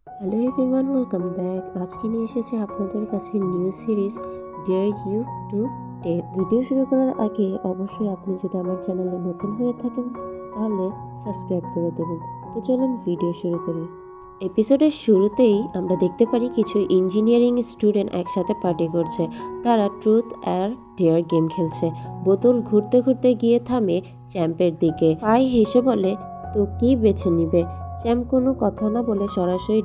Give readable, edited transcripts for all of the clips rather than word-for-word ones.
Hello everyone, welcome back. আজকে নিয়ে এসেছি আপনাদের কাছে new series dare you to death. Video শুরু করার আগে অবশ্যই আপনি যদি আমার চ্যানেলে নতুন হয়ে থাকেন তাহলে সাবস্ক্রাইব করে দেবেন। তো চলুন ভিডিও শুরু করি। এপিসোডের শুরুতেই আমরা দেখতে পারি কিছু ইঞ্জিনিয়ারিং স্টুডেন্ট একসাথে পার্টি করছে। তারা ট্রুথ আর ডেয়ার গেম খেলছে। বোতল ঘুরতে ঘুরতে গিয়ে থামে চ্যাম্পের দিকে। ফাই হেসে বলে, তো কি বেছে নিবে? চ্যাম্প কোনো কথা না বলে সরাসরি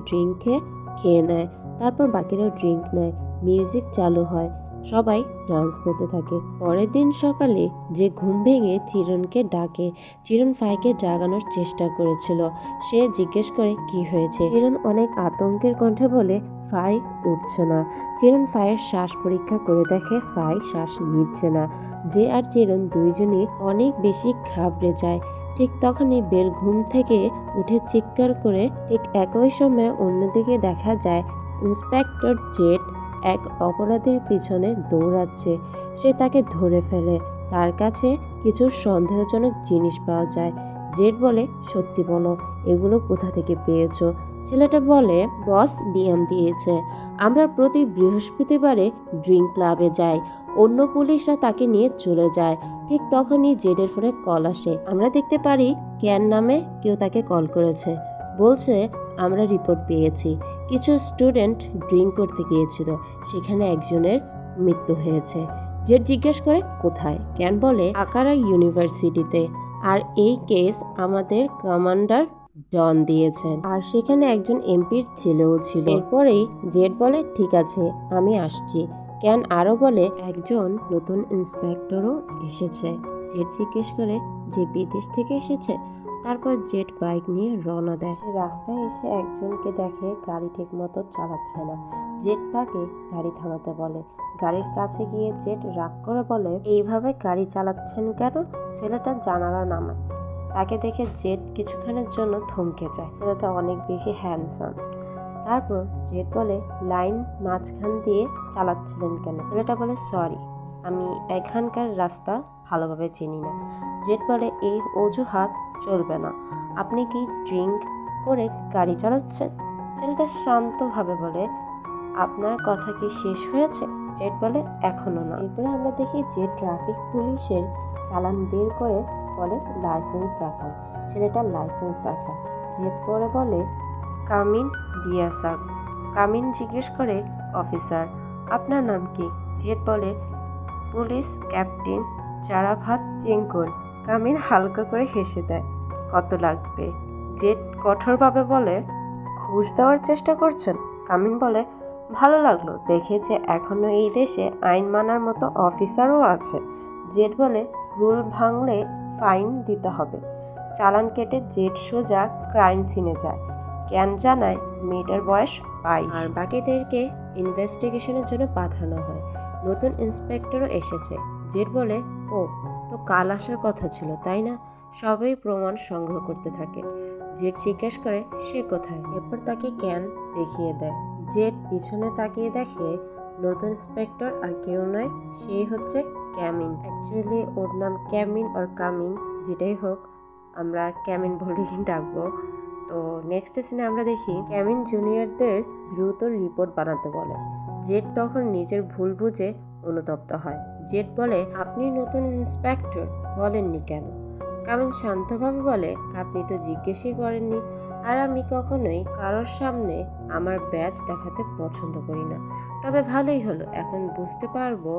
খেয়ে নেয়। তারপর বাকিরাও ড্রিঙ্ক নেয়। মিউজিক চালু হয়, সবাই ডান্স করতে থাকে। পরের দিন সকালে যে ঘুম ভেঙে চিরনকে ডাকে। চিরন ফাইকে জাগানোর চেষ্টা করেছিল। সে জিজ্ঞেস করে কি হয়েছে। চিরন অনেক আতঙ্কের কণ্ঠে বলে ফাই উঠছে না। চিরন ফাইয়ের শ্বাস পরীক্ষা করে দেখে ফাই শ্বাস নিচ্ছে না। যে আর চিরন দুইজনই অনেক বেশি ঘাবড়ে যায়। ঠিক তখনই বেল ঘুম থেকে উঠে চিৎকার করে। ঠিক একই সময়ে অন্যদিকে দেখা যায় ইন্সপেক্টর জেড এক অপরাধীর পিছনে দৌড়াচ্ছে। সে তাকে ধরে ফেলে। তার কাছে কিছু সন্দেহজনক জিনিস পাওয়া যায়। জেড বলে, সত্যি বলো, এগুলো কোথা থেকে পেয়েছো? ছেলেটা বলে, বস লিয়াম দিয়েছে। আমরা প্রতি বৃহস্পতিবারে ড্রিঙ্ক ক্লাবে যাই। অন্য পুলিশরা তাকে নিয়ে চলে যায়। ঠিক তখনই জেডের ফোনে কল আসে। আমরা দেখতে পারি ক্যান নামে কেউ তাকে কল করেছে। বলছে, আমরা রিপোর্ট পেয়েছি কিছু স্টুডেন্ট ড্রিঙ্ক করতে গিয়েছিল, সেখানে একজনের মৃত্যু হয়েছে। জেড জিজ্ঞেস করে কোথায়? ক্যান বলে আকারা ইউনিভার্সিটিতে। আর এই কেস আমাদের কমান্ডার ডন দিয়েছেন, আর সেখানে একজন এমপির ছেলেও ছিল। এরপরেই জেড বলে ঠিক আছে, আমি আসছি। ক্যান আরও বলে একজন নতুন ইন্সপেক্টরও এসেছে। জেড জিজ্ঞেস করে যে বিদেশ থেকে এসেছে। তারপর জেড বাইক নিয়ে রওনা দেয়। সে রাস্তায় এসে একজনকে দেখে গাড়ি ঠিক মতো চালাচ্ছে না। জেড তাকে গাড়ি থামাতে বলে। গাড়ির কাছে গিয়ে জেড রাগ করে বলে, এইভাবে গাড়ি চালাচ্ছেন কেন? ছেলেটা জানালা নামায়। তাকে দেখে জেড কিছুক্ষণের জন্য থমকে যায়। ছেলেটা অনেক বেশি হ্যান্ডসাম। তারপর জেড বলে, লাইন মাঝখান দিয়ে চালাচ্ছিলেন কেন? ছেলেটা বলে, সরি, আমি এখানকার রাস্তা ভালোভাবে চিনি না। জেড বলে, এই অজুহাত চলবে না। আপনি কি ড্রিঙ্ক করে গাড়ি চালাচ্ছেন? ছেলেটা শান্তভাবে বলে, আপনার কথা কি শেষ হয়েছে? জেড বলে, এখনো না। এরপরে আমরা দেখি যে ট্রাফিক পুলিশের চালান বের করে বলে, লাইসেন্স দেখান। ছেলেটা লাইসেন্স দেখায়। জেড পরে বলে, কামিন বিয়াসাক। কামিন জিজ্ঞেস করে, অফিসার আপনার নাম কি? জেড বলে, পুলিশ ক্যাপ্টেন চারাভাত চেঙ্কর। কামিন হালকা করে হেসে দেয়। কত লাগবে? জেড কঠোরভাবে বলে, ঘুষ দেওয়ার চেষ্টা করছেন? কামিন বলে, ভালো লাগলো দেখে যে এখনো এই দেশে আইন মানার মতো অফিসারও আছে। জেড বলে, রুল ভাঙলে ফাইন দিতে হবে। চালান কেটে জেড সোজা ক্রাইম সিনে যায়। ক্যান জানায় মেয়েটার বয়স 22, আর বাকিদেরকে ইনভেস্টিগেশনের জন্য পাঠানো হয়। নতুন ইন্সপেক্টরও এসেছে। জেড বলে, ও তো কাল আসার কথা ছিল তাই না? সবাই প্রমাণ সংগ্রহ করতে থাকে। জেড জিজ্ঞেস করে সে কোথায়। এরপর তাকে ক্যান দেখিয়ে দেয়। জেড পিছনে তাকিয়ে দেখে নতুন ইন্সপেক্টর আর কেউ নয়, সেই হচ্ছে ক্যামিন। অ্যাকচুয়ালি ওর নাম ক্যামিন আর কামিন, যেটাই হোক আমরা ক্যামিন বলেই ডাকবো। তো নেক্সট সিনে আমরা দেখি ক্যামিন জুনিয়রদের দ্রুত রিপোর্ট বানাতে বলে। জেড তখন নিজের ভুল বুঝে অনুতপ্ত হয়। জেড বলে, আপনি নতুন ইন্সপেক্টর, বলেননি কেন? কামিন শান্তভাবে বলে, আপনি তো জিজ্ঞেসই করেননি। আর আমি কখনোই কারোর সামনে আমার ব্যাজ দেখাতে পছন্দ করি না। তবে ভালোই হলো, এখন বুঝতে পারবো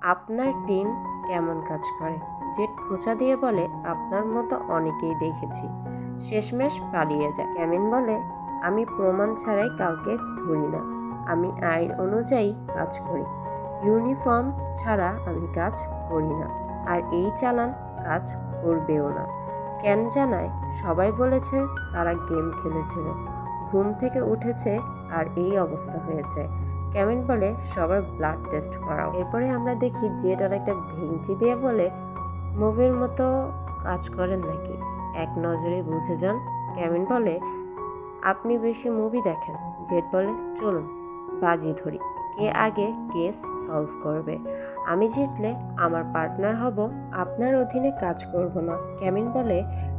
আপনার টিম কেমন কাজ করে। জেড খোঁচা দিয়ে বলে, আপনার মতো অনেকেই দেখেছি, শেষমেশ পালিয়ে যায়। ক্যামিন বলে, আমি প্রমাণ ছাড়াই কাউকে ধরি না। আমি আইন অনুযায়ী কাজ করি। ইউনিফর্ম ছাড়া আমি কাজ করি না। আর এই চালান কাজ করবেও না। ক্যান জানায়, সবাই বলেছে তারা গেম খেলেছিল, ঘুম থেকে উঠেছে আর এই অবস্থা হয়েছে। ক্যামিন বলে, সবার ব্লাড টেস্ট করাও। এরপরে আমরা দেখি জেড আর একটা ভেঙচি দিয়ে বলে, মুভির মতো কাজ করেন নাকি? এক নজরে বুঝে যান। ক্যামিন বলে, আপনি বেশি মুভি দেখেন। জেড বলে, চলুন বাজি ধরি, কে আগে কেস সলভ করবে। আমি জিতলে আমার পার্টনার হব, আপনার অধীনে কাজ করব না। ক্যামিন বলে,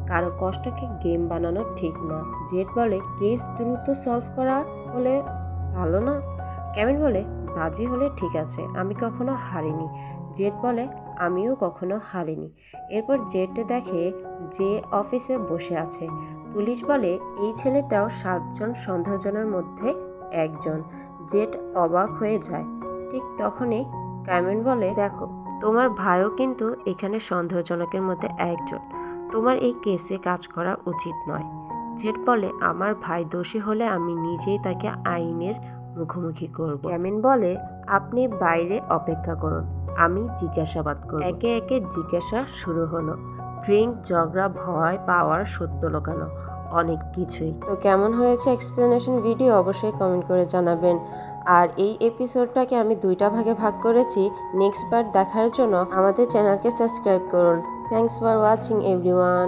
কারো কষ্টকে গেম বানানো ঠিক না। জেড বলে, কেস দ্রুত সলভ করা হলে ভালো না। ক্যামিন বলে, বাজি হলে ঠিক আছে, আমি কখনো হারিনি। জেড বলে, আমিও কখনো হারিনি। এরপর জেড দেখে যে অফিসে বসে আছে। পুলিশ বলে, এই ছেলেটাও 7জন সন্দেহজনের মধ্যে একজন। জেড অবাক হয়ে যায়। ঠিক তখনই ক্যামেরন বলে, দেখো, তোমার ভাইও কিন্তু এখানে সন্দেহজনকের মধ্যে একজন। তোমার এই কেসে কাজ করা উচিত নয়। জেড বলে, আমার ভাই দোষী হলে আমি নিজেই তাকে আইনের মুখোমুখি করব। ক্যামেরন বলে, আপনি বাইরে অপেক্ষা করুন, আমি জিজ্ঞাসাবাদ করব। একে একে জিজ্ঞাসা শুরু হলো। ড্রিঙ্ক, ঝগড়া, ভয় পাওয়ার, সত্য লোকানো, অনেক কিছুই। তো কেমন হয়েছে এক্সপ্লেনেশন ভিডিও অবশ্যই কমেন্ট করে জানাবেন। আর এই এপিসোডটাকে আমি 2টা ভাগে ভাগ করেছি। নেক্সট পার্ট দেখার জন্য আমাদের চ্যানেলকে সাবস্ক্রাইব করুন। Thanks for watching everyone.